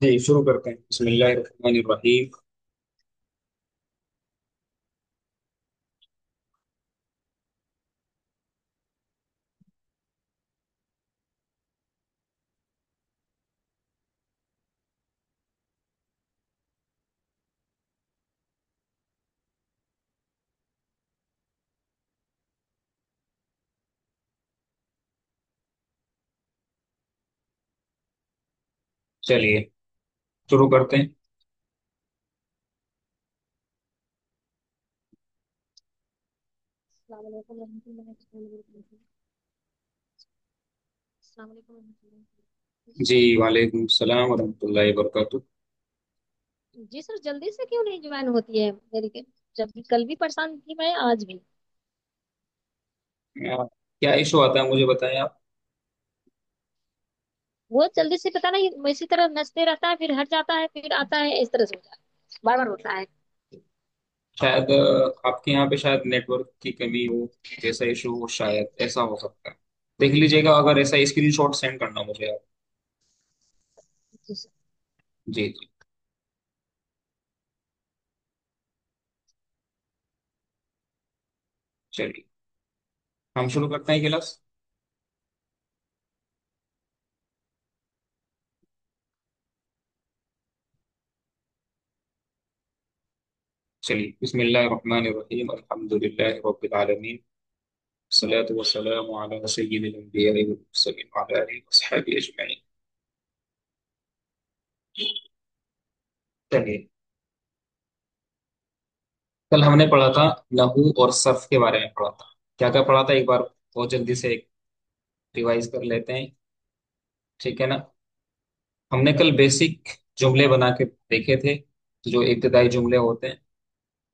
जी शुरू करते हैं। बिस्मिल्लाहिर्रहमानिर्रहीम। चलिए शुरू करते हैं। अस्सलाम वालेकुम रहमतुल्लाहि व बरकातहू। अस्सलाम वालेकुम रहमतुल्लाहि व बरकातहू। जी वालेकुम सलाम वरहमतुल्लाहि वबरकातुह। जी सर, जल्दी से क्यों नहीं ज्वाइन होती है मेरी के? जब भी कल भी परेशान थी मैं, आज भी। क्या इशू आता है मुझे बताएं आप। वो जल्दी से पता नहीं, इसी तरह नचते रहता है, फिर हट जाता है, फिर आता है, इस तरह से होता है, बार बार होता है। शायद आपके यहाँ पे शायद नेटवर्क की कमी हो, जैसा इशू हो शायद ऐसा हो सकता है। देख लीजिएगा, अगर ऐसा स्क्रीनशॉट सेंड करना मुझे आप। जी सर। जी जी। चलिए हम शुरू करते हैं क्लास। चलिए बिस्मिल्लाहिर्रहमानिर्रहीम अल्हम्दुलिल्लाहि रब्बिल आलमीन सल्लल्लाहु वस्सलामु अला सय्यिदिल अंबिया'i वल मुरसलीन व अला आलिहि व अस्हाबिहि अजमईन। चलिए, कल हमने पढ़ा था लहू और सर्फ के बारे में पढ़ा था। क्या क्या पढ़ा था एक बार बहुत जल्दी से रिवाइज कर लेते हैं। ठीक है ना। हमने कल बेसिक जुमले बना के देखे थे, जो इब्तिदाई जुमले होते हैं।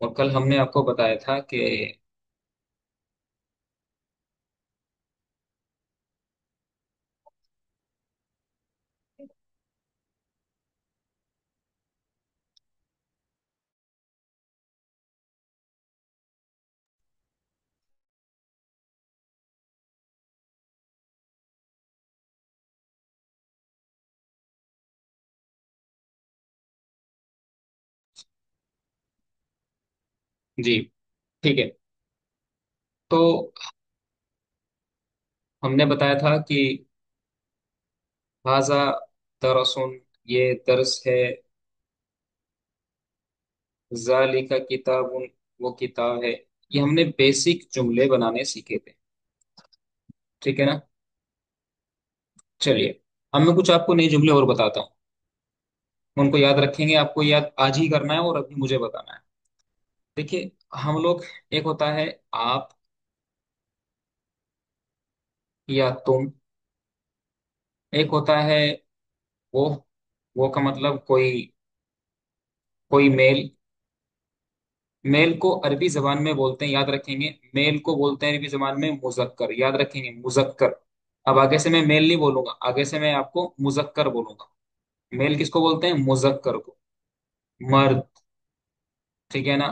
और कल हमने आपको बताया था कि जी ठीक है। तो हमने बताया था कि हाजा दरसुन, ये दर्स है। जालिका किताबुन, वो किताब है। ये हमने बेसिक जुमले बनाने सीखे थे। ठीक है ना। चलिए अब मैं कुछ आपको नए जुमले और बताता हूँ। उनको याद रखेंगे, आपको याद आज ही करना है और अभी मुझे बताना है। देखिए, हम लोग, एक होता है आप या तुम, एक होता है वो। वो का मतलब कोई, कोई मेल। मेल को अरबी जबान में बोलते हैं, याद रखेंगे, मेल को बोलते हैं अरबी जबान में मुजक्कर, याद रखेंगे मुजक्कर। अब आगे से मैं मेल नहीं बोलूंगा, आगे से मैं आपको मुजक्कर बोलूंगा। मेल किसको बोलते हैं? मुजक्कर को। मर्द। ठीक है ना।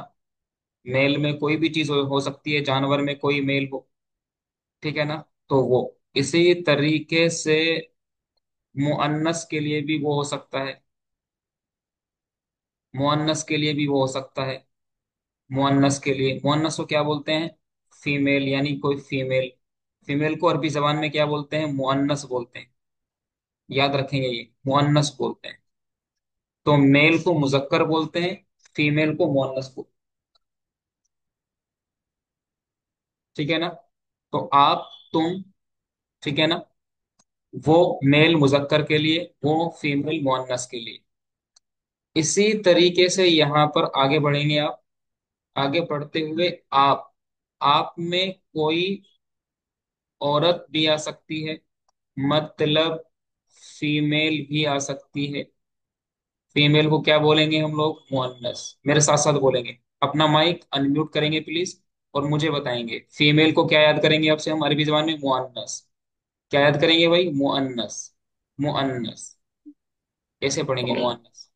मेल में कोई भी चीज हो सकती है, जानवर में कोई मेल हो। ठीक है ना। तो वो, इसी तरीके से मुअन्नस के लिए भी वो हो सकता है। मुअन्नस के लिए भी वो हो सकता है। मुअन्नस के लिए, मुअन्नस को क्या बोलते हैं? फीमेल, यानी कोई फीमेल। फीमेल को अरबी जबान में क्या बोलते हैं? मुअन्नस बोलते हैं। याद रखेंगे, ये मुअन्नस बोलते हैं। तो मेल को मुजक्कर बोलते हैं, फीमेल को मुअन्नस बोलते हैं। ठीक है ना। तो आप, तुम, ठीक है ना, वो मेल मुजक्कर के लिए, वो फीमेल मुअन्नस के लिए। इसी तरीके से यहाँ पर आगे बढ़ेंगे आप। आगे बढ़ते हुए आप में कोई औरत भी आ सकती है, मतलब फीमेल भी आ सकती है। फीमेल को क्या बोलेंगे हम लोग? मुअन्नस। मेरे साथ साथ बोलेंगे, अपना माइक अनम्यूट करेंगे प्लीज, और मुझे बताएंगे फीमेल को क्या याद करेंगे आपसे हम अरबी जबान में? मुअन्नस। क्या याद करेंगे भाई? मुअन्नस। मुअन्नस। कैसे पढ़ेंगे मुअन्नस?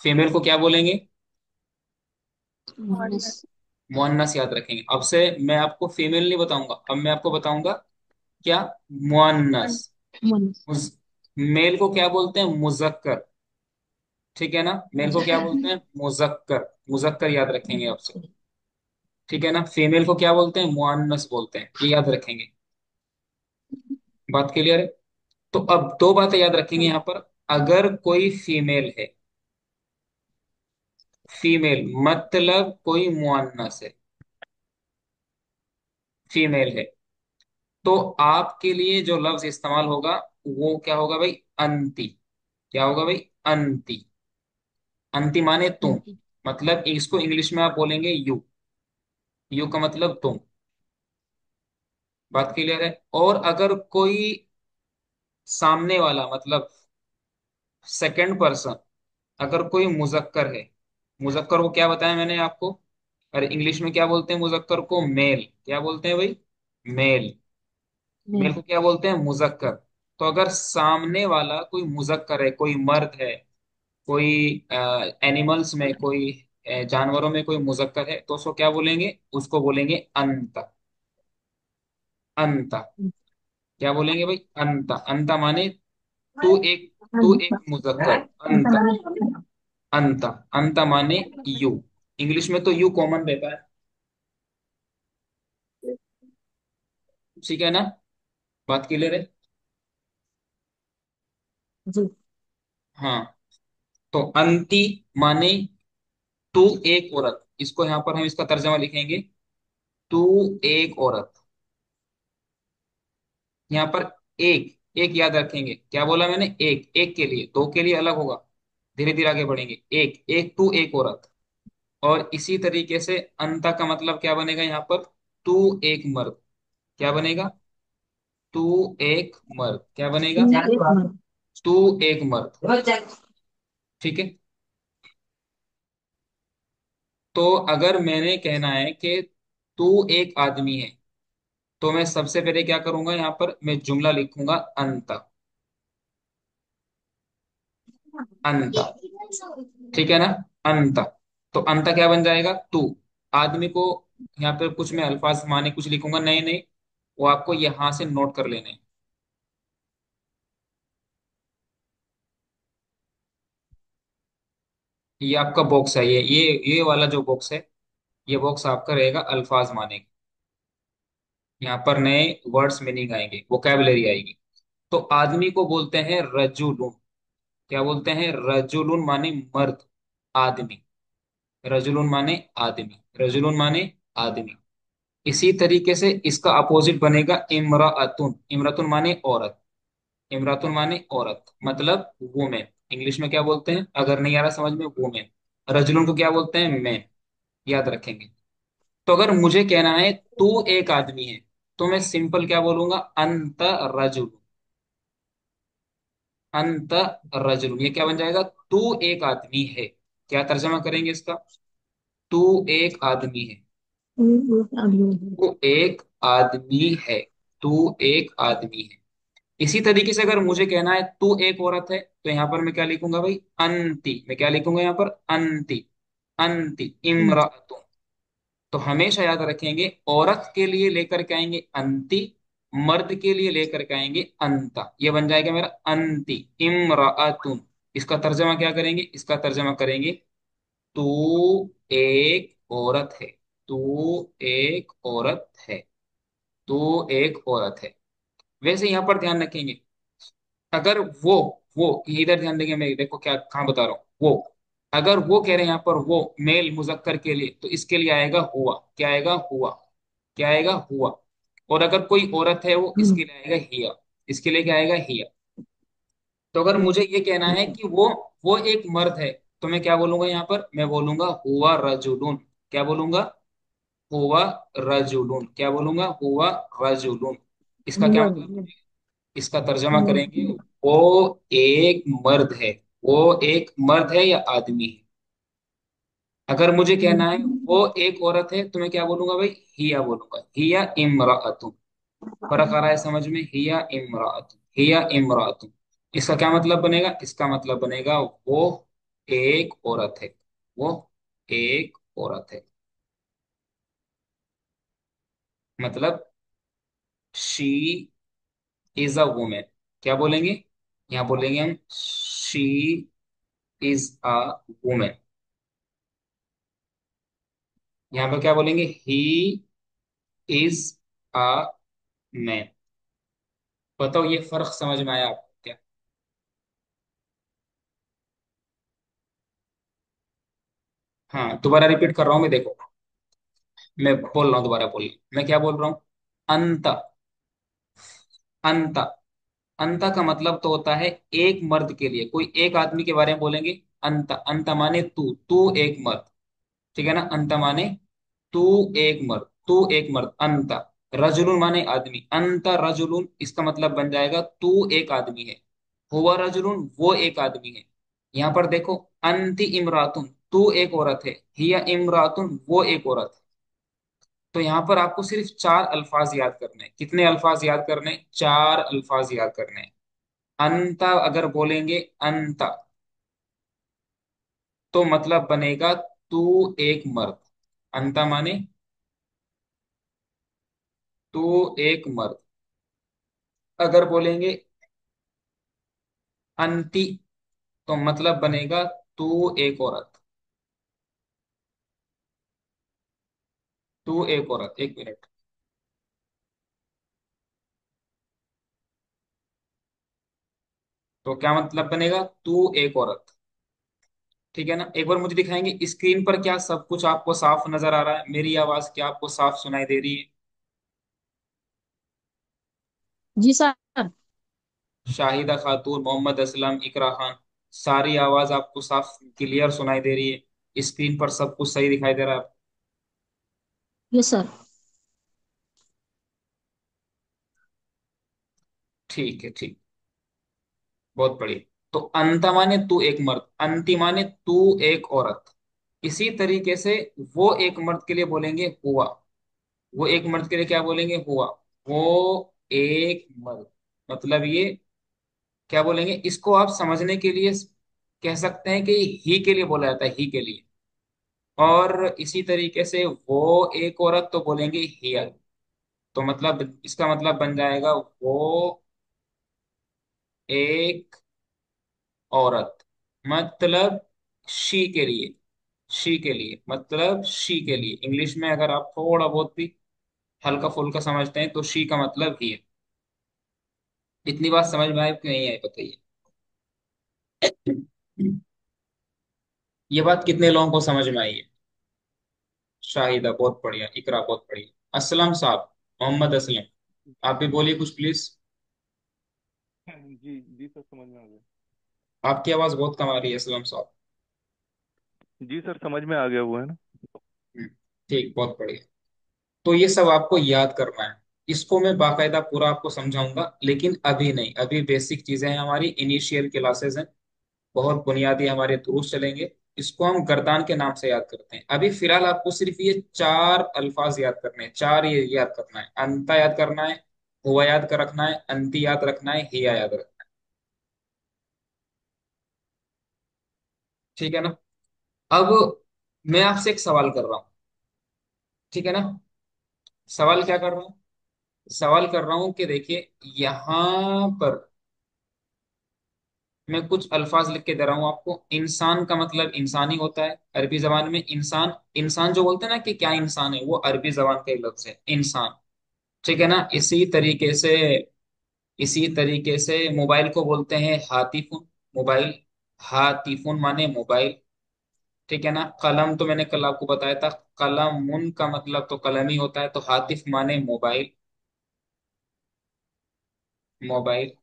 फीमेल को क्या बोलेंगे? मोहनस। मुअन्नस याद रखेंगे। अब से मैं आपको फीमेल नहीं बताऊंगा, अब मैं आपको बताऊंगा क्या? मुअन्नस। मोहनस। उस मेल को क्या बोलते हैं? मुजक्कर। ठीक है ना। मेल को क्या बोलते हैं? मुजक्कर। मुजक्कर याद रखेंगे आपसे। ठीक है ना। फीमेल को क्या बोलते हैं? मुअन्नस बोलते हैं, ये याद रखेंगे। बात क्लियर है। तो अब दो बातें याद रखेंगे यहाँ पर। अगर कोई फीमेल है, फीमेल मतलब कोई मुअन्नस है, फीमेल है, तो आपके लिए जो लफ्ज इस्तेमाल होगा वो क्या होगा भाई? अंती। क्या होगा भाई? अंती। अंति माने तुम। अंतिम। मतलब इसको इंग्लिश में आप बोलेंगे यू। यू का मतलब तुम। बात क्लियर है। और अगर कोई सामने वाला मतलब सेकंड पर्सन, अगर कोई मुजक्कर है, मुजक्कर को क्या बताया मैंने आपको? अरे इंग्लिश में क्या बोलते हैं मुजक्कर को? मेल। क्या बोलते हैं भाई? मेल। मेल नहीं। को क्या बोलते हैं? मुजक्कर। तो अगर सामने वाला कोई मुजक्कर है, कोई मर्द है, कोई एनिमल्स में कोई जानवरों में कोई मुजक्कर है, तो उसको क्या बोलेंगे? उसको बोलेंगे अंत। अंत। क्या बोलेंगे भाई? अंत। अंत माने तू एक मुजक्कर। अंत। अंत। अंत माने यू। इंग्लिश में तो यू कॉमन रहता है। ठीक है ना। बात क्लियर है। जी। हाँ। तो अंति माने तू एक औरत। इसको यहां पर हम इसका तर्जमा लिखेंगे, तू एक औरत। यहाँ पर एक, एक याद रखेंगे। क्या बोला मैंने? एक। एक के लिए, दो के लिए अलग होगा। धीरे धीरे आगे बढ़ेंगे। एक, एक तू एक औरत। और इसी तरीके से अंता का मतलब क्या बनेगा यहाँ पर? तू एक मर्द। क्या बनेगा? तू एक मर्द। क्या बनेगा? तू एक मर्द। ठीक है। तो अगर मैंने कहना है कि तू एक आदमी है, तो मैं सबसे पहले क्या करूंगा? यहाँ पर मैं जुमला लिखूंगा अंत। अंत। ठीक है ना। अंत। तो अंत क्या बन जाएगा? तू। आदमी को यहाँ पे कुछ मैं अल्फाज माने कुछ लिखूंगा, नहीं नहीं, वो आपको यहां से नोट कर लेने हैं। ये आपका बॉक्स है, ये वाला जो बॉक्स है, ये बॉक्स आपका रहेगा अल्फाज माने का। यहाँ पर नए वर्ड्स मीनिंग आएंगे, वोकैबुलरी आएगी। तो आदमी को बोलते हैं रजुलुन। क्या बोलते हैं? रजुलुन माने मर्द, आदमी। रजुलुन माने आदमी। रजुलुन माने आदमी। इसी तरीके से इसका अपोजिट बनेगा इमराअतुन। इमरातुन माने औरत। इमरातुन माने औरत मतलब वुमेन। इंग्लिश में क्या बोलते हैं? अगर नहीं आ रहा समझ में, वुमेन। रजुलुन को क्या बोलते हैं? मैन। याद रखेंगे। तो अगर मुझे कहना है तू एक आदमी है, तो मैं सिंपल क्या बोलूंगा? अंत रजुल। अंत रजुल, ये क्या बन जाएगा? तू एक आदमी है। क्या तर्जमा करेंगे इसका? तू एक आदमी है। तू एक आदमी है। तू एक आदमी है। इसी तरीके से अगर मुझे कहना है तू एक औरत है, तो यहां पर मैं क्या लिखूंगा भाई? अंति। मैं क्या लिखूंगा यहाँ पर? अंति। अंति इम्रातुन। तो हमेशा याद रखेंगे, औरत के लिए लेकर के आएंगे अंति, मर्द के लिए लेकर के आएंगे अंता। ये बन जाएगा मेरा अंति इम्रातुन। इसका तर्जमा क्या करेंगे? इसका तर्जमा करेंगे, तू एक औरत है। तू एक औरत है। तू एक औरत है। वैसे यहां पर ध्यान रखेंगे, अगर वो इधर ध्यान देंगे, मैं देखो क्या कहाँ बता रहा हूँ। वो अगर वो कह रहे हैं यहाँ पर वो मेल मुजक्कर के लिए, तो इसके लिए आएगा हुआ। क्या आएगा? हुआ। क्या आएगा? हुआ। और अगर कोई औरत है, वो इसके लिए आएगा हिया। इसके लिए क्या आएगा? हिया। तो अगर मुझे ये कहना है कि वो एक मर्द है, तो मैं क्या बोलूंगा यहाँ पर? मैं बोलूंगा हुआ रजुलुन। क्या बोलूंगा? हुआ रजुलुन। क्या बोलूंगा? हुआ रजुलुन। इसका क्या मतलब? इसका तर्जमा करेंगे, वो एक मर्द है। वो एक मर्द है या आदमी है। अगर मुझे कहना है वो एक औरत है, तो मैं क्या बोलूंगा भाई? हिया बोलूंगा। हिया इमराअतुन। फर्क आ रहा है समझ में? हिया इमराअतुन। हिया इमराअतुन। इसका क्या मतलब बनेगा? इसका मतलब बनेगा वो एक औरत है। वो एक औरत है। मतलब शी इज अ वुमेन। क्या बोलेंगे? यहाँ बोलेंगे हम शी इज अ वुमेन। यहाँ पर क्या बोलेंगे, ही इज अ मैन। बताओ ये फर्क समझ में आया आपको क्या? हाँ, दोबारा रिपीट कर रहा हूँ मैं, देखो। मैं बोल रहा हूँ, दोबारा बोल, मैं क्या बोल रहा हूँ? अंत। अंत। अंत का मतलब तो होता है एक मर्द के लिए, कोई एक आदमी के बारे में बोलेंगे। अंत, अंत माने तू, तू एक मर्द। ठीक है ना, अंत माने तू एक मर्द, तू एक मर्द, अंत। रजुलुन माने आदमी, अंत रजुलुन, इसका मतलब बन जाएगा तू एक आदमी है। हुआ रजुलुन, वो एक आदमी है। यहाँ पर देखो, अंति इमरातुन, तू एक औरत है। हिया इमरातुन, वो एक औरत है। तो यहाँ पर आपको सिर्फ चार अल्फाज याद करने हैं। कितने अल्फाज याद करने हैं? चार अल्फाज याद करने हैं। अंत अगर बोलेंगे, अंत, तो मतलब बनेगा तू एक मर्द। अंत माने तू एक मर्द। अगर बोलेंगे अंति, तो मतलब बनेगा तू एक औरत। तू एक औरत, एक मिनट। तो क्या मतलब बनेगा? तू एक औरत। ठीक है ना, एक बार मुझे दिखाएंगे स्क्रीन पर, क्या सब कुछ आपको साफ नजर आ रहा है? मेरी आवाज क्या आपको साफ सुनाई दे रही है? जी सर। शाहिदा खातून, मोहम्मद असलम, इकरा खान, सारी आवाज आपको साफ क्लियर सुनाई दे रही है? स्क्रीन पर सब कुछ सही दिखाई दे रहा है? Yes sir. ठीक है, ठीक। बहुत बढ़िया। तो अंत माने तू एक मर्द, अंति माने तू एक औरत। इसी तरीके से वो एक मर्द के लिए बोलेंगे हुआ। वो एक मर्द के लिए क्या बोलेंगे? हुआ। वो एक मर्द, मतलब ये क्या बोलेंगे, इसको आप समझने के लिए कह सकते हैं कि ही के लिए बोला जाता है, ही के लिए। और इसी तरीके से वो एक औरत तो बोलेंगे हियर। तो मतलब इसका मतलब बन जाएगा वो एक औरत, मतलब शी के लिए। शी के लिए मतलब शी के लिए, इंग्लिश में अगर आप थोड़ा बहुत भी हल्का फुल्का समझते हैं तो शी का मतलब ही है। इतनी बात समझ में आई कि नहीं आई, बताइए। ये बात कितने लोगों को समझ में आई है? शाहिदा बहुत बढ़िया, इकरा बहुत बढ़िया, असलम साहब, मोहम्मद असलम, आप भी बोलिए कुछ प्लीज। जी जी सर, समझ में आ गया। आपकी आवाज बहुत कम आ रही है असलम साहब। जी सर, समझ में आ गया वो है ना। हम्म, ठीक, बहुत बढ़िया। तो ये सब आपको याद करना है। इसको मैं बाकायदा पूरा आपको समझाऊंगा, लेकिन अभी नहीं, अभी बेसिक चीजें हैं, हमारी इनिशियल क्लासेस हैं। बहुत बुनियादी हमारे दुरूस्त चलेंगे। इसको हम गर्दान के नाम से याद करते हैं। अभी फिलहाल आपको सिर्फ ये चार अल्फाज याद करने हैं, चार ये याद करना है। अंता याद करना है, हुआ याद कर रखना है, अंति याद रखना है, हिया याद रखना है। ठीक है ना? अब मैं आपसे एक सवाल कर रहा हूँ। ठीक है ना? सवाल क्या कर रहा हूँ? सवाल कर रहा हूँ कि देखिए, यहां पर मैं कुछ अल्फाज लिख के दे रहा हूँ आपको। इंसान का मतलब इंसान ही होता है अरबी जबान में। इंसान, इंसान जो बोलते हैं ना कि क्या इंसान है, वो अरबी जबान का ही लफ्ज है, इंसान। ठीक है ना? इसी तरीके से मोबाइल को बोलते हैं हातिफुन, मोबाइल। हातिफुन माने मोबाइल। ठीक है ना? कलम तो मैंने कल आपको बताया था, कलमुन का मतलब तो कलम ही होता है, तो हातिफ माने मोबाइल। मोबाइल।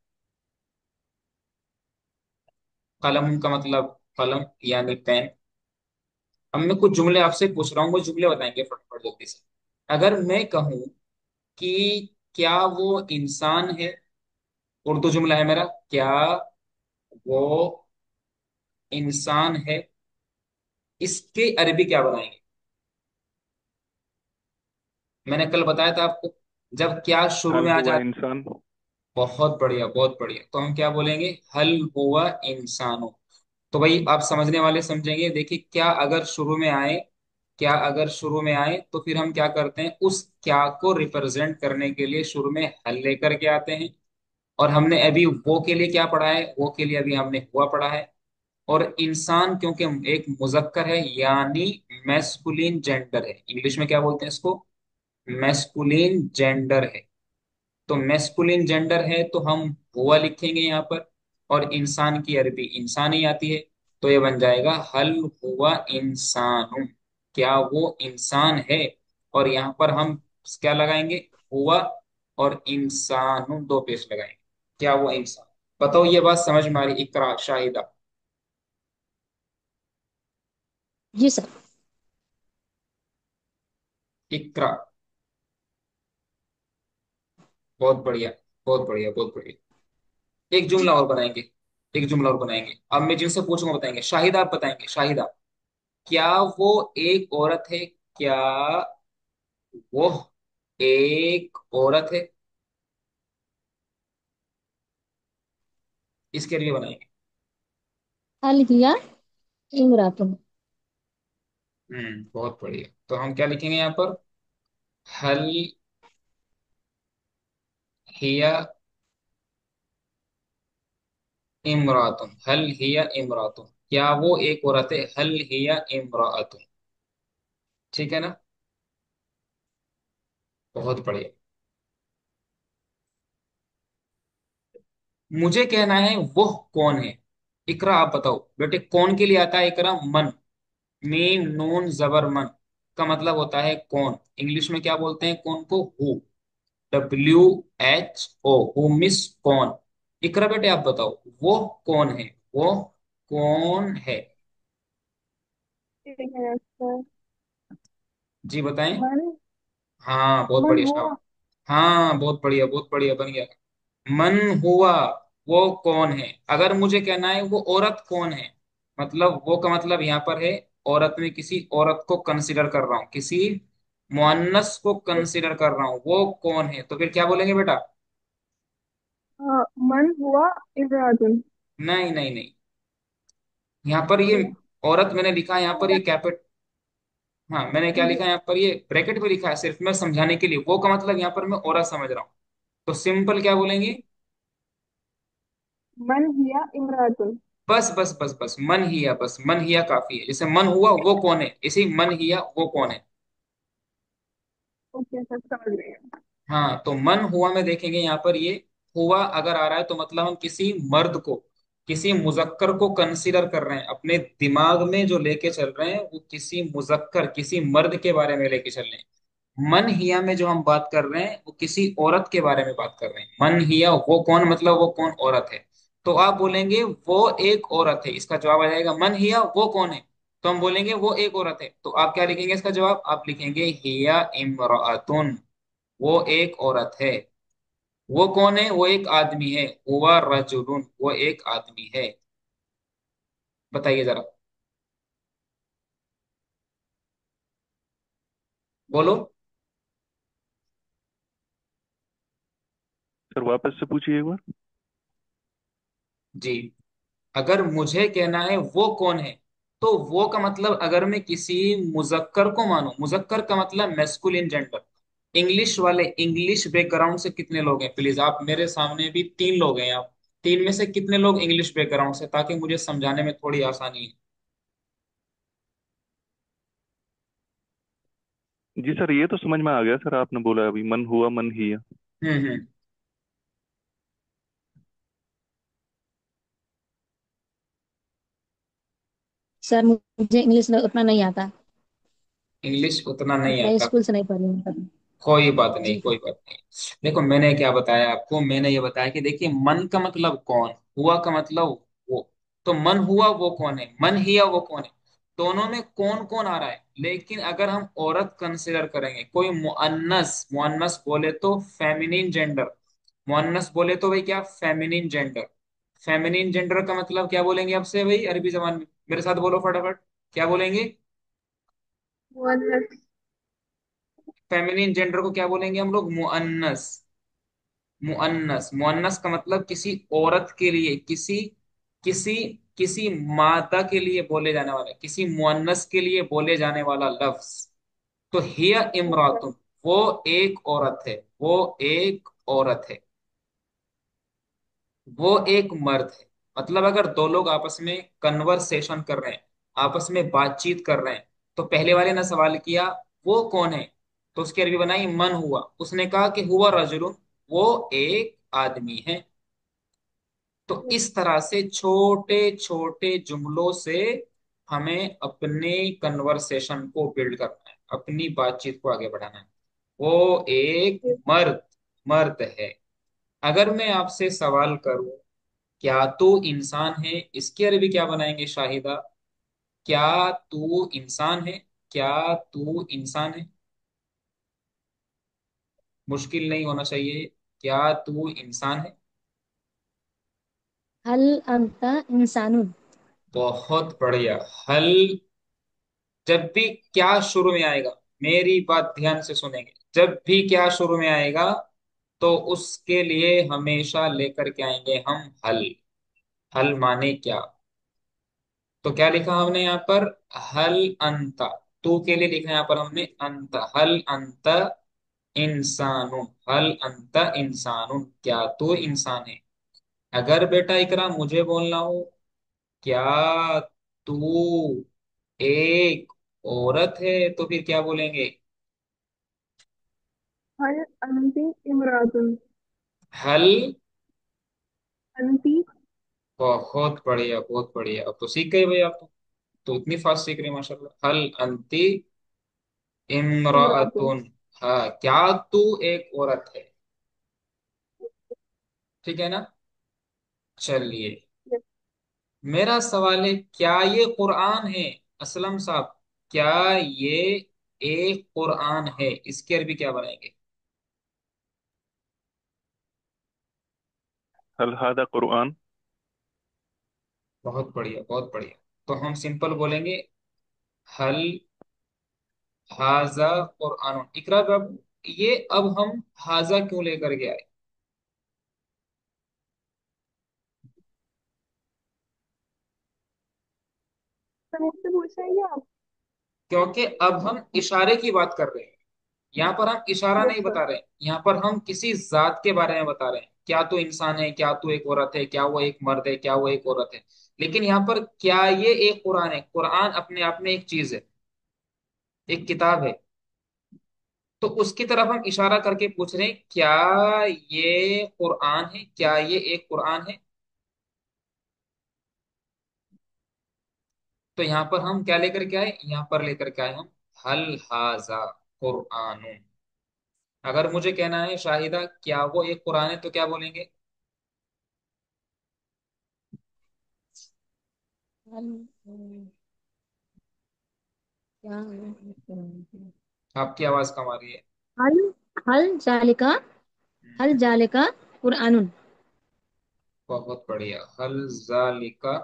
कलम का मतलब कलम यानी पेन। अब मैं कुछ जुमले आपसे पूछ रहा हूँ, वो जुमले बताएंगे फटाफट जल्दी से। अगर मैं कहूं कि क्या वो इंसान है, उर्दू जुमला है मेरा, क्या वो इंसान है, इसके अरबी क्या बनाएंगे? मैंने कल बताया था आपको, जब क्या शुरू हल में आ हुआ जाता। इंसान। बहुत बढ़िया, बहुत बढ़िया। तो हम क्या बोलेंगे? हल हुआ इंसानो। तो भाई आप समझने वाले समझेंगे। देखिए, क्या अगर शुरू में आए, क्या अगर शुरू में आए तो फिर हम क्या करते हैं, उस क्या को रिप्रेजेंट करने के लिए शुरू में हल लेकर के आते हैं। और हमने अभी वो के लिए क्या पढ़ा है? वो के लिए अभी हमने हुआ पढ़ा है। और इंसान क्योंकि एक मुजक्कर है यानी मैस्कुलिन जेंडर है। इंग्लिश में क्या बोलते हैं इसको? मैस्कुलिन जेंडर है। तो मैस्कुलिन जेंडर है तो हम हुआ लिखेंगे यहाँ पर। और इंसान की अरबी इंसान ही आती है। तो ये बन जाएगा हल हुआ इंसान। क्या वो इंसान है? और यहाँ पर हम क्या लगाएंगे? हुआ और इंसान दो पेश लगाएंगे। क्या वो इंसान? बताओ, ये बात समझ में आ रही? इकरा शाहिदा। जी सर। इकरा। बहुत बढ़िया, बहुत बढ़िया, बहुत बढ़िया। एक जुमला और बनाएंगे। एक जुमला और बनाएंगे। अब मैं जिनसे पूछूंगा बताएंगे। शाहिदा आप बताएंगे। शाहिदा, क्या वो एक औरत है? क्या वो एक औरत है? इसके लिए बनाएंगे। हल हिया इमरातुन। बहुत बढ़िया। तो हम क्या लिखेंगे यहाँ पर? हल हिया इमरातुन। हल हिया इमरातुन। क्या वो एक औरत है? हल हिया इमरातुन। ठीक है ना? बहुत बढ़िया। मुझे कहना है वो कौन है? इकरा आप बताओ बेटे, कौन के लिए आता है इकरा? मन। मीम नून जबर मन का मतलब होता है कौन। इंग्लिश में क्या बोलते हैं कौन को? हु। WHO, हु मिस कौन। इकरा बेटे आप बताओ, वो कौन है? वो कौन है? ठीक है सर। जी बताएं। मन। हाँ बहुत मन बढ़िया हुआ। शाबाश। हाँ बहुत बढ़िया, बहुत बढ़िया, बन गया। मन हुआ। वो कौन है? अगर मुझे कहना है वो औरत कौन है, मतलब वो का मतलब यहाँ पर है औरत में किसी औरत को कंसिडर कर रहा हूँ, किसी मुअन्नस को कंसिडर कर रहा हूँ, वो कौन है, तो फिर क्या बोलेंगे बेटा? मन हुआ इमरातुन। नहीं नहीं नहीं। यहाँ पर ये तो औरत मैंने लिखा है, यहाँ पर ये औरत। कैपिट। हाँ मैंने क्या जी। लिखा है यहाँ पर? ये ब्रैकेट में लिखा है सिर्फ मैं समझाने के लिए। वो का मतलब यहाँ पर मैं औरत समझ रहा हूँ। तो सिंपल क्या बोलेंगे? मन हिया इमरातुन। बस बस बस बस, मन हिया, बस मन हिया काफी है। जैसे मन हुआ वो कौन है, इसी मन हिया वो कौन है। ओके सर, समझ गए। हाँ तो मन हुआ में देखेंगे यहाँ पर ये हुआ अगर आ रहा है तो मतलब हम किसी मर्द को, किसी मुजक्कर को कंसीडर कर रहे हैं अपने दिमाग में, जो लेके चल रहे हैं वो किसी मुजक्कर, किसी मर्द के बारे में लेके चल रहे हैं। मन हिया में जो हम बात कर रहे हैं वो किसी औरत के बारे में बात कर रहे हैं। मन हिया वो कौन, मतलब वो कौन औरत है। तो आप बोलेंगे वो एक औरत है, इसका जवाब आ जाएगा मन हिया वो कौन है। तो हम बोलेंगे वो एक औरत है, तो आप क्या लिखेंगे इसका जवाब? आप लिखेंगे हिया इमरातुन। वो एक औरत है। वो कौन है? वो एक आदमी है। हुआ रजुलुन, वो एक आदमी है। बताइए जरा, बोलो। सर वापस से पूछिए एक बार। जी, अगर मुझे कहना है वो कौन है, तो वो का मतलब अगर मैं किसी मुजक्कर को मानूं, मुजक्कर का मतलब मैस्कुलिन जेंडर। इंग्लिश वाले, इंग्लिश बैकग्राउंड से कितने लोग हैं प्लीज? आप मेरे सामने भी तीन लोग हैं। आप तीन में से कितने लोग इंग्लिश बैकग्राउंड से, ताकि मुझे समझाने में थोड़ी आसानी है। जी सर, ये तो समझ में आ गया सर, आपने बोला अभी मन हुआ मन हिया। हम्म। सर मुझे इंग्लिश उतना नहीं आता। इंग्लिश उतना नहीं मैं आता? स्कूल से नहीं पढ़ी हूँ कभी। कोई बात नहीं, जी। कोई बात नहीं। देखो मैंने क्या बताया आपको, मैंने ये बताया कि देखिए मन का मतलब कौन, हुआ का मतलब वो। तो मन हुआ वो कौन है, मन हिया वो कौन है। दोनों में कौन कौन आ रहा है। लेकिन अगर हम औरत कंसिडर करेंगे, कोई मुअन्नस, मुअन्नस बोले तो फेमिनिन जेंडर, मुअन्नस बोले तो भाई क्या, फेमिनिन जेंडर। फेमिनिन जेंडर का मतलब क्या बोलेंगे आपसे भाई अरबी जबान में? मेरे साथ बोलो फटाफट, क्या बोलेंगे? मुअन्नस। फेमिनिन जेंडर को क्या बोलेंगे हम लोग? मुअन्नस। मुअन्नस, मुअन्नस का मतलब किसी औरत के लिए, किसी किसी किसी मादा के लिए बोले जाने वाला, किसी मुअन्नस के लिए बोले जाने वाला लफ्ज। तो हिया अच्छा। इमरातुन, वो एक औरत है, वो एक औरत है, वो एक मर्द है। मतलब अगर दो लोग आपस में कन्वर्सेशन कर रहे हैं, आपस में बातचीत कर रहे हैं, तो पहले वाले ने सवाल किया वो कौन है, तो उसकी अरबी बनाई मन हुआ। उसने कहा कि हुआ रजुलुन, वो एक आदमी है। तो इस तरह से छोटे छोटे जुमलों से हमें अपने कन्वर्सेशन को बिल्ड करना है, अपनी बातचीत को आगे बढ़ाना है। वो एक मर्द मर्द है। अगर मैं आपसे सवाल करूं क्या तू इंसान है, इसकी अरबी क्या बनाएंगे शाहिदा? क्या तू इंसान है? क्या तू इंसान है? मुश्किल नहीं होना चाहिए। क्या तू इंसान है? हल अंता इंसानुन। बहुत बढ़िया। हल जब भी क्या शुरू में आएगा, मेरी बात ध्यान से सुनेंगे, जब भी क्या शुरू में आएगा तो उसके लिए हमेशा लेकर के आएंगे हम हल। हल माने क्या? तो क्या लिखा हमने यहाँ पर? हल अंत। तू के लिए लिखा यहाँ पर हमने अंत। हल अंत इंसानुन, हल अंत इंसानुन, क्या तू इंसान है? अगर बेटा इकरा मुझे बोलना हो क्या तू एक औरत है, तो फिर क्या बोलेंगे? हल अंती इमरातुन। हल। अंती बहुत बढ़िया, बहुत बढ़िया, अब तो सीख गए भाई आप तो इतनी फास्ट सीख रहे हैं माशाल्लाह। हल अंती इमरातुन। इमरातुन। हाँ, क्या तू एक औरत है? ठीक है ना? चलिए, मेरा सवाल है क्या ये कुरान है? असलम साहब, क्या ये एक कुरान है? इसकी अरबी क्या बनाएंगे? हल हादा कुरआन। बहुत बढ़िया, बहुत बढ़िया। तो हम सिंपल बोलेंगे हल हाजा कुरान। इकरा अब ये अब हम हाजा क्यों लेकर के आए? तो मुझसे पूछ रहे हैं आप? क्योंकि अब हम इशारे की बात कर रहे हैं। यहाँ पर हम इशारा यस नहीं सर। बता रहे हैं, यहाँ पर हम किसी जात के बारे में बता रहे हैं। क्या तू इंसान है, क्या तू एक औरत है, क्या वो एक मर्द है, क्या वो एक औरत है। लेकिन यहाँ पर क्या ये एक कुरान है? कुरान अपने आप में एक चीज है, एक किताब है। तो उसकी तरफ हम इशारा करके पूछ रहे हैं क्या ये कुरान है, क्या ये एक कुरान है? तो यहाँ पर हम क्या लेकर के आए? यहाँ पर लेकर के आए हम हल हाजा कुरान। अगर मुझे कहना है शाहिदा क्या वो एक कुरान है, तो क्या बोलेंगे? हल क्या आपकी आवाज कम आ रही है। हल हल जालिका हल जालिका कुरआनुन। बहुत बढ़िया। हल जालिका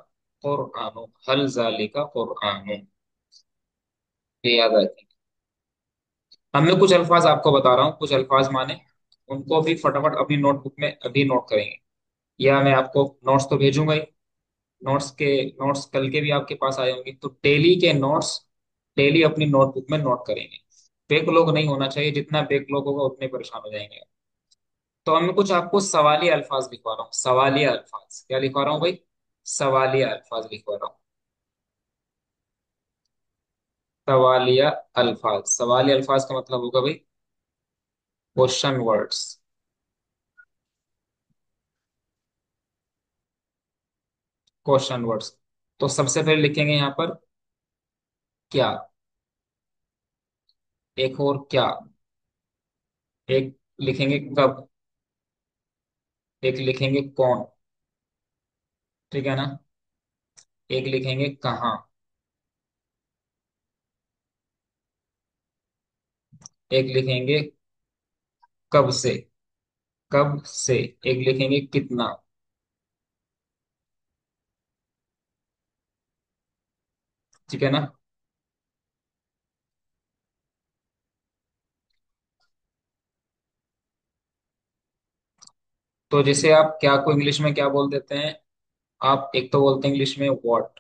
कुरआन, हल जालिका कुरआन, ये याद रखें। अब मैं कुछ अल्फाज आपको बता रहा हूँ, कुछ अल्फाज माने उनको भी फटाफट अपनी नोटबुक में अभी नोट करेंगे, या मैं आपको नोट्स तो भेजूंगा ही। नोट्स कल के भी आपके पास आए होंगे, तो डेली के नोट्स डेली अपनी नोटबुक में नोट करेंगे। बैकलॉग नहीं होना चाहिए, जितना बैकलॉग होगा उतने परेशान हो जाएंगे। तो अब मैं कुछ आपको सवालिया अल्फाज लिखवा रहा हूँ। सवालिया अल्फाज क्या लिखवा रहा हूँ भाई? सवालिया अल्फाज लिखवा रहा हूँ। सवालिया अल्फाज, सवालिया अल्फाज का मतलब होगा भाई क्वेश्चन वर्ड्स। Question words. तो सबसे पहले लिखेंगे यहाँ पर क्या, एक और क्या, एक लिखेंगे कब, एक लिखेंगे कौन, ठीक है ना, एक लिखेंगे कहाँ, एक लिखेंगे कब से, कब से, एक लिखेंगे कितना, ठीक है ना। तो जैसे आप क्या को इंग्लिश में क्या बोल देते हैं? आप एक तो बोलते हैं इंग्लिश में व्हाट,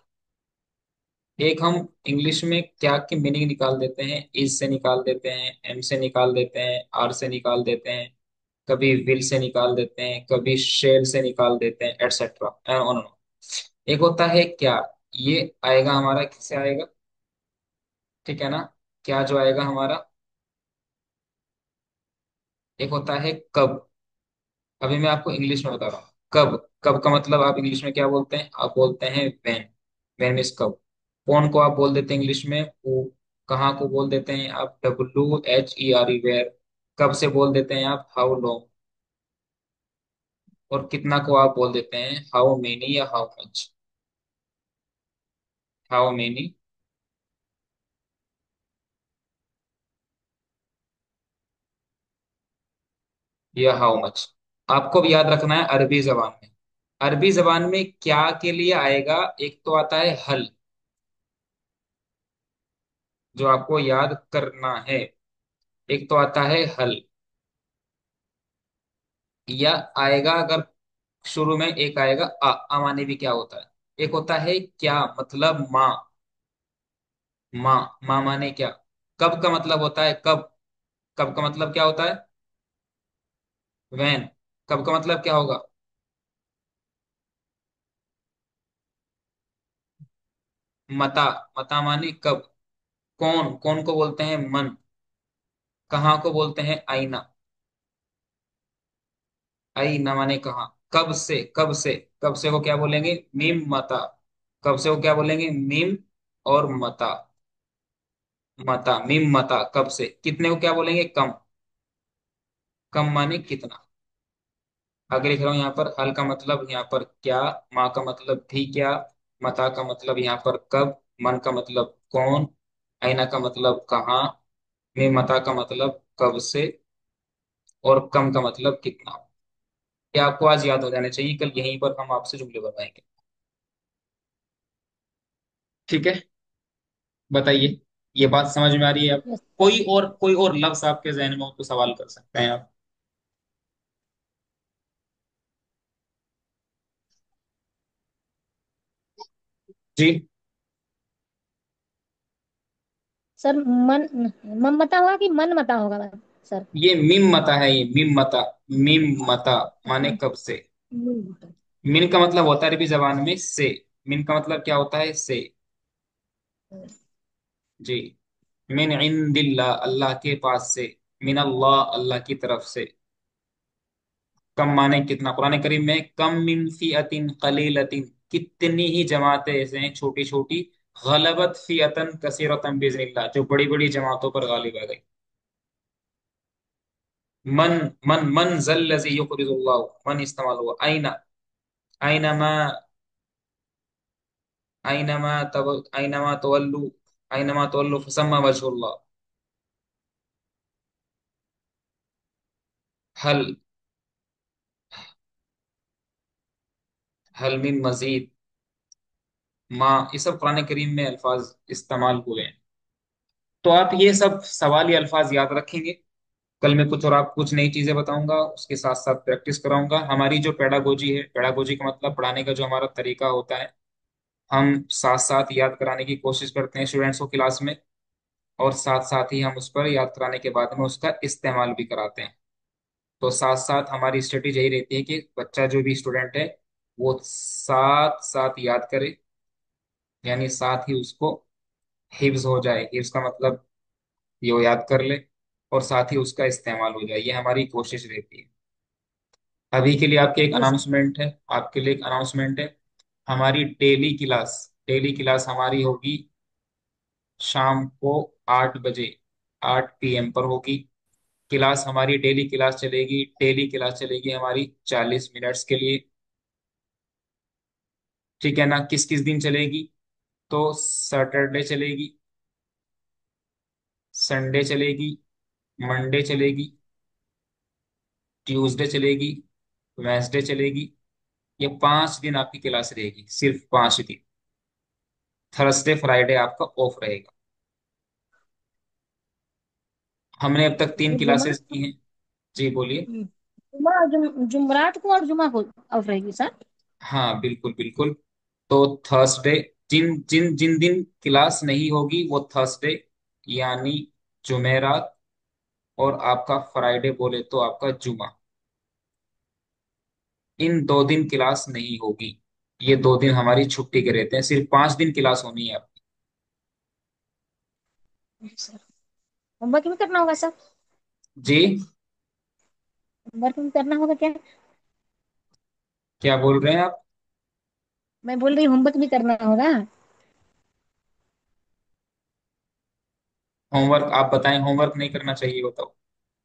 एक हम इंग्लिश में क्या की मीनिंग निकाल देते हैं, इज से निकाल देते हैं, एम से निकाल देते हैं, आर से निकाल देते हैं, कभी विल से निकाल देते हैं, कभी शेल से निकाल देते हैं, एटसेट्रा। एक होता है क्या, ये आएगा हमारा, किससे आएगा, ठीक है ना, क्या जो आएगा हमारा। एक होता है कब, अभी मैं आपको इंग्लिश में बता रहा हूँ। कब, कब का मतलब आप इंग्लिश में क्या बोलते हैं, आप बोलते हैं व्हेन। व्हेन मीन्स कब। कौन को आप बोल देते हैं इंग्लिश में वो। कहाँ को बोल देते हैं आप WHERE, वेयर। कब से बोल देते हैं आप हाउ लॉन्ग। और कितना को आप बोल देते हैं हाउ मेनी या हाउ मच। हाउ मेनी या हाउ मच। आपको भी याद रखना है अरबी जबान में। अरबी जबान में क्या के लिए आएगा, एक तो आता है हल, जो आपको याद करना है। एक तो आता है हल, या आएगा अगर शुरू में एक आएगा आ माने भी क्या होता है। एक होता है क्या मतलब माँ। माँ, माँ माने क्या। कब का मतलब होता है कब। कब का मतलब क्या होता है वैन। कब का मतलब क्या होगा मता। मता माने कब। कौन, कौन को बोलते हैं मन। कहाँ को बोलते हैं आईना। आईना माने कहाँ। कब से, कब से। कब से को क्या बोलेंगे मीम मता। कब से को क्या बोलेंगे मीम और मता। मता, मीम मता, कब से। कितने को क्या बोलेंगे कम। कम माने कितना। आगे लिख रहा हूं यहाँ पर, हल का मतलब यहाँ पर क्या, माँ का मतलब भी क्या, मता का मतलब यहाँ पर कब, मन का मतलब कौन, आईना का मतलब कहाँ, में मता का मतलब कब से, और कम का मतलब कितना। ये आपको आज याद हो जाने चाहिए, कल यहीं पर हम आपसे जुमले बनवाएंगे। ठीक है, बताइए, ये बात समझ में आ रही है अब। Yes sir. कोई और लफ्ज आपके जहन में हो तो सवाल कर सकते हैं आप। जी। सर मन, ममता होगा कि मन मता होगा सर। ये मीम मता है, ये मीम मता। मीम मता माने अच्छा। कब से। हम्म। मिन का मतलब होता है अरबी जबान में से। मिन का मतलब क्या होता है से। जी। मिन इंदिल्लाह, अल्लाह के पास से। मिन अल्लाह, अल्लाह की तरफ से। कम माने कितना, कुरान करीम में कम मिन फिअतिन कलीलतिन, कितनी ही जमातें ऐसे हैं छोटी छोटी, गलबत फिअतन कसीरतन बिइज़निल्लाह, जो बड़ी बड़ी जमातों पर गालिब आ गई। मन, मन जल्लज़ी युक़रिज़ुल्लाह, मन इस्तेमाल हुआ। आईना, आईना मा, आईना मा तब, आईना मा तवल्लु, आईना मा तवल्लु फसम्मा वजहुल्लाह। हल, हल मिन मजीद, माँ, ये सब कुरान करीम में अल्फाज इस्तेमाल हुए हैं। तो आप ये सब सवाल, ये अल्फाज याद रखेंगे। कल मैं कुछ और आप कुछ नई चीजें बताऊंगा, उसके साथ साथ प्रैक्टिस कराऊंगा। हमारी जो पेडागोजी है, पेडागोजी का मतलब पढ़ाने का जो हमारा तरीका होता है, हम साथ साथ याद कराने की कोशिश करते हैं स्टूडेंट्स को क्लास में, और साथ साथ ही हम उस पर याद कराने के बाद में उसका इस्तेमाल भी कराते हैं। तो साथ साथ हमारी स्ट्रेटेजी यही रहती है कि बच्चा जो भी स्टूडेंट है वो साथ साथ याद करे, यानी साथ ही उसको हिफ्ज हो जाए। हिफ्ज का मतलब ये वो याद कर ले, और साथ ही उसका इस्तेमाल हो जाए, ये हमारी कोशिश रहती है। अभी के लिए आपके एक जी सर। अनाउंसमेंट है, आपके लिए एक अनाउंसमेंट है। हमारी डेली क्लास हमारी होगी शाम को 8 बजे, 8 PM पर होगी। क्लास हमारी डेली क्लास चलेगी, डेली क्लास चलेगी हमारी 40 मिनट्स के लिए। ठीक है ना, किस किस दिन चलेगी, तो सैटरडे चलेगी, संडे चलेगी, मंडे चलेगी, ट्यूसडे चलेगी, वेंसडे चलेगी। ये 5 दिन आपकी क्लास रहेगी, सिर्फ 5 दिन। थर्सडे फ्राइडे आपका ऑफ रहेगा। हमने अब तक तीन ये जुमा, क्लासेस की हैं। जी बोलिए। जुमरात को और जुमा को ऑफ रहेगी सर। हाँ बिल्कुल बिल्कुल। तो थर्सडे, जिन जिन जिन दिन क्लास नहीं होगी वो थर्सडे, यानी जुमेरात, और आपका फ्राइडे बोले तो आपका जुमा, इन 2 दिन क्लास नहीं होगी। ये 2 दिन हमारी छुट्टी के रहते हैं, सिर्फ 5 दिन क्लास होनी है आपकी। सर होमवर्क भी करना होगा सर? जी। होमवर्क भी करना होगा क्या? क्या बोल रहे हैं आप? मैं बोल रही होमवर्क भी करना होगा। होमवर्क आप बताएं, होमवर्क नहीं करना चाहिए बताओ?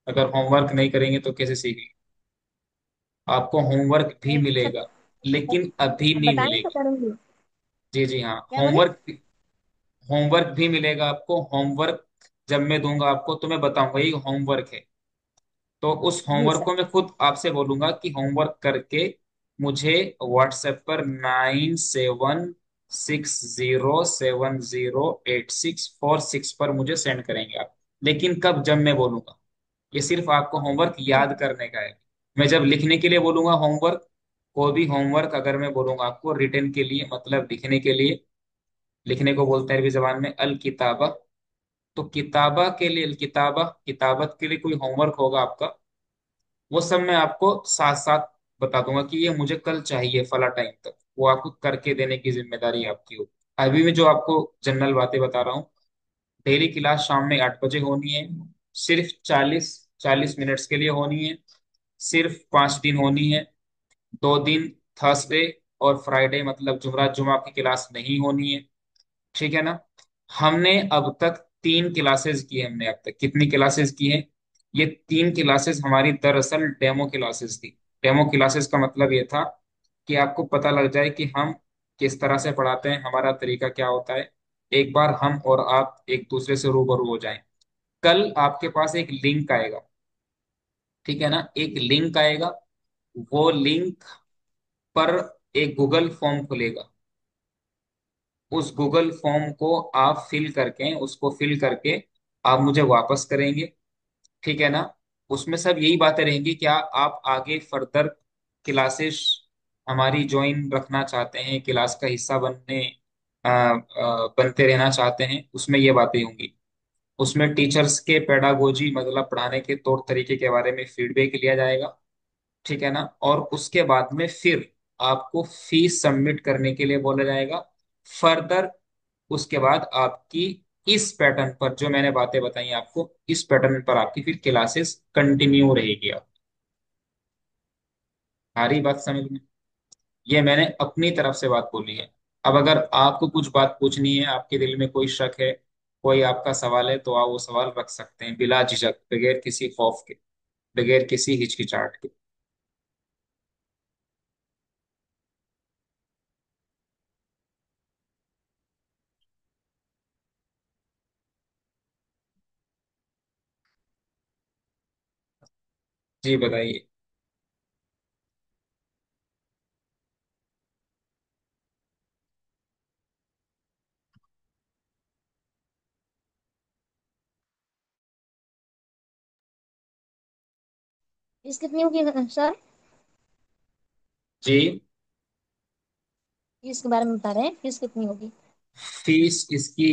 अगर होमवर्क नहीं करेंगे तो कैसे सीखेंगे? आपको होमवर्क भी नहीं सर, मिलेगा, लेकिन अभी नहीं बताएं तो मिलेगा। करूंगी। जी जी हाँ, क्या बोले? होमवर्क, होमवर्क भी मिलेगा आपको। होमवर्क जब मैं दूंगा आपको तो मैं बताऊंगा ये होमवर्क है। तो उस जी होमवर्क सर। को मैं खुद आपसे बोलूंगा कि होमवर्क करके मुझे व्हाट्सएप पर 9760708646 पर मुझे सेंड करेंगे आप। लेकिन कब? जब मैं बोलूंगा। ये सिर्फ आपको होमवर्क ठीक याद है। करने का है। मैं जब लिखने के लिए बोलूंगा होमवर्क, कोई भी होमवर्क अगर मैं बोलूंगा आपको रिटर्न के लिए, मतलब लिखने के लिए, लिखने को बोलते हैं अरबी जबान में अल किताबा। तो किताबा के लिए, किताबा किताबत के लिए कोई होमवर्क होगा आपका, वो सब मैं आपको साथ साथ बता दूंगा कि ये मुझे कल चाहिए फला टाइम तक, वो आपको करके देने की जिम्मेदारी आपकी होगी। अभी मैं जो आपको जनरल बातें बता रहा हूँ, डेली क्लास शाम में 8 बजे होनी है। सिर्फ 40-40 मिनट्स के लिए होनी है। सिर्फ 5 दिन होनी है। 2 दिन थर्सडे और फ्राइडे मतलब जुमरात जुमा की क्लास नहीं होनी है। ठीक है ना? हमने अब तक 3 क्लासेस की है। हमने अब तक कितनी क्लासेस की हैं? ये 3 क्लासेस हमारी दरअसल डेमो क्लासेस थी। डेमो क्लासेस का मतलब ये था कि आपको पता लग जाए कि हम किस तरह से पढ़ाते हैं, हमारा तरीका क्या होता है। एक बार हम और आप एक दूसरे से रूबरू हो जाएं। कल आपके पास एक लिंक आएगा। ठीक है ना? एक लिंक आएगा। वो लिंक पर एक गूगल फॉर्म खुलेगा। उस गूगल फॉर्म को आप फिल करके, उसको फिल करके आप मुझे वापस करेंगे। ठीक है ना? उसमें सब यही बातें रहेंगी, क्या आप आगे फर्दर क्लासेस हमारी ज्वाइन रखना चाहते हैं, क्लास का हिस्सा बनते रहना चाहते हैं, उसमें ये बातें होंगी। उसमें टीचर्स के पेडागोजी मतलब पढ़ाने के तौर तरीके के बारे में फीडबैक लिया जाएगा। ठीक है ना? और उसके बाद में फिर आपको फीस सबमिट करने के लिए बोला जाएगा। फर्दर उसके बाद आपकी इस पैटर्न पर जो मैंने बातें बताई आपको, इस पैटर्न पर आपकी फिर क्लासेस कंटिन्यू रहेगी। आप आ रही बात समझ में? ये मैंने अपनी तरफ से बात बोली है। अब अगर आपको कुछ बात पूछनी है, आपके दिल में कोई शक है, कोई आपका सवाल है, तो आप वो सवाल रख सकते हैं बिला झिझक, बगैर किसी खौफ के, बगैर किसी हिचकिचाहट के। जी बताइए। फीस कितनी होगी सर? जी। फीस के बारे में बता रहे हैं, फीस कितनी होगी? फीस इसकी,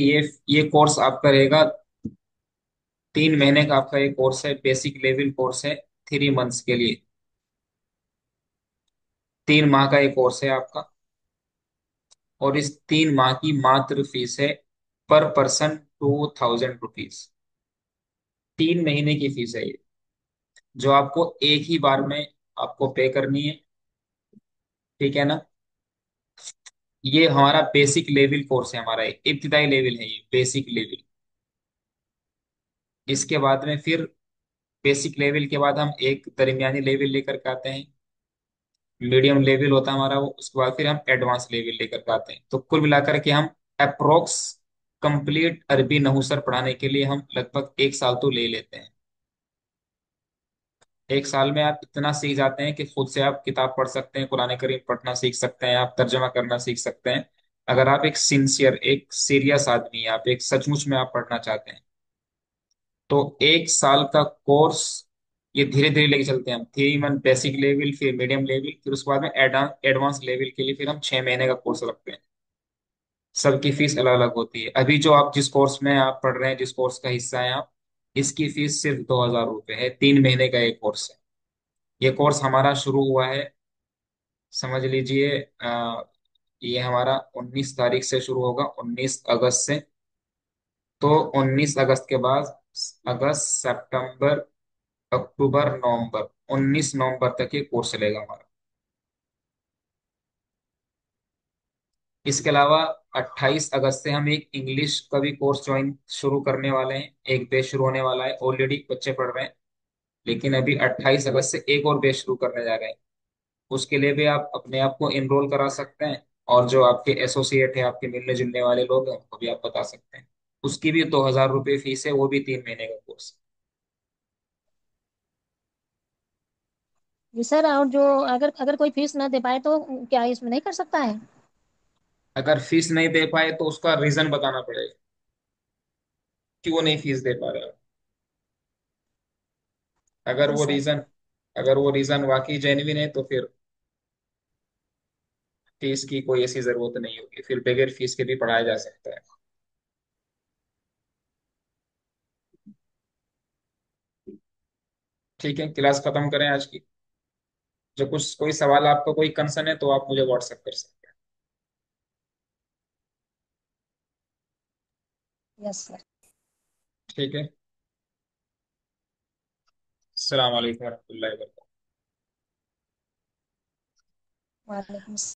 ये कोर्स आपका रहेगा 3 महीने का। आपका ये कोर्स है, बेसिक लेवल कोर्स है, 3 मंथ्स के लिए। 3 माह का ये कोर्स है आपका। और इस 3 माह की मात्र फीस है पर पर्सन 2000 रुपीज। 3 महीने की फीस है ये, जो आपको एक ही बार में आपको पे करनी है। ठीक है ना? ये हमारा बेसिक लेवल कोर्स है, हमारा एक इब्तिदाई लेवल है ये, बेसिक लेवल। इसके बाद में फिर बेसिक लेवल के बाद हम एक दरमियानी लेवल लेकर के आते हैं। मीडियम लेवल होता है हमारा वो। उसके बाद फिर हम एडवांस लेवल लेकर के आते हैं। तो कुल मिलाकर के हम अप्रोक्स कंप्लीट अरबी नहुसर पढ़ाने के लिए हम लगभग 1 साल तो ले लेते हैं। 1 साल में आप इतना सीख जाते हैं कि खुद से आप किताब पढ़ सकते हैं, कुरान करीम पढ़ना सीख सकते हैं, आप तर्जमा करना सीख सकते हैं। अगर आप एक सिंसियर, एक सीरियस आदमी हैं, आप एक सचमुच में आप पढ़ना चाहते हैं, तो 1 साल का कोर्स ये धीरे धीरे लेके चलते हैं हम। 3 मंथ बेसिक लेवल, फिर मीडियम लेवल, फिर उसके बाद में एडवांस लेवल के लिए फिर हम 6 महीने का कोर्स रखते हैं। सबकी फीस अलग अलग होती है। अभी जो आप जिस कोर्स में आप पढ़ रहे हैं, जिस कोर्स का हिस्सा है आप, इसकी फीस सिर्फ 2000 रुपये है। 3 महीने का एक कोर्स है। ये कोर्स हमारा शुरू हुआ है, समझ लीजिए, ये हमारा 19 तारीख से शुरू होगा, 19 अगस्त से। तो 19 अगस्त के बाद अगस्त, सितंबर, अक्टूबर, नवंबर, 19 नवंबर तक ये कोर्स चलेगा हमारा। इसके अलावा 28 अगस्त से हम एक इंग्लिश का भी कोर्स ज्वाइन शुरू करने वाले हैं। एक बैच शुरू होने वाला है, ऑलरेडी बच्चे पढ़ रहे हैं, लेकिन अभी 28 अगस्त से एक और बैच शुरू करने जा रहे हैं। उसके लिए भी आप अपने आप को इनरोल करा सकते हैं, और जो आपके एसोसिएट है, आपके मिलने जुलने वाले लोग हैं, उनको भी आप बता सकते हैं। उसकी भी 2,000 रुपये फीस है, वो भी 3 महीने का कोर्स। जी सर, और जो अगर अगर कोई फीस ना दे पाए तो क्या इसमें नहीं कर सकता है? अगर फीस नहीं दे पाए तो उसका रीजन बताना पड़ेगा, क्यों नहीं फीस दे पा रहे हो। अगर जी वो सर। रीजन अगर वो रीजन वाकई जेन्युइन है तो फिर फीस की कोई ऐसी जरूरत नहीं होगी, फिर बगैर फीस के भी पढ़ाया जा सकता है। ठीक है, क्लास खत्म करें आज की। जो कुछ कोई सवाल, आपका कोई कंसर्न है तो आप मुझे व्हाट्सएप कर सकते हैं। Yes sir. ठीक है। अस्सलाम वालेकुम रहमतुल्लाहि व बरकातहू। वालेकुम